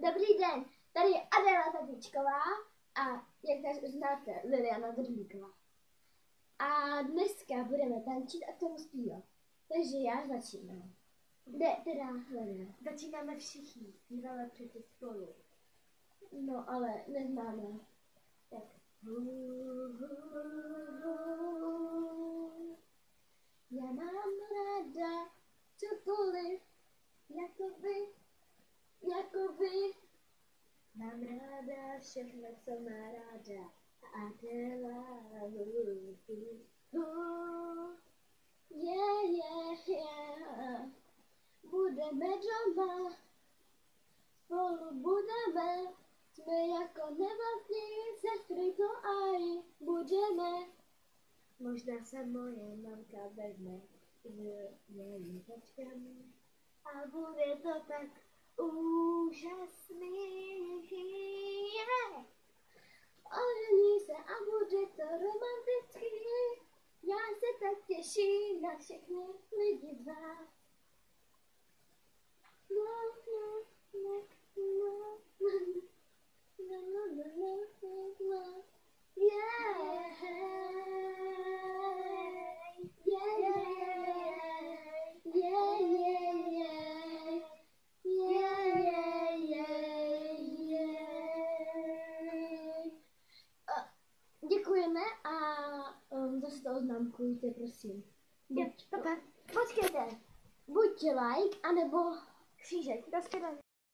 Dobrý den, tady je Adéla Tatičková a jak tady už znáte, Liliana Drlíková. A dneska budeme tančit a k tomu zpívat. Takže já začínám. Začínáme všichni, zpíváme přeci spolu. No ale neznáme. Tak. Já mám ráda cokoliv, jako vy. Mám ráda všechno, co má ráda. Adéla. Yeah. Budeme doma, spolu budeme, jsme jako nevlastní sestry, to aj budeme. Možná se moje mamka vezme s mým tačkem a bude to tak úžasný. Ožení se a bude to romantický, já se tak těším na všechny lidi z vás. Děkujeme a zase to oznámkujte, prosím. Počkejte. Buď like, anebo křížek.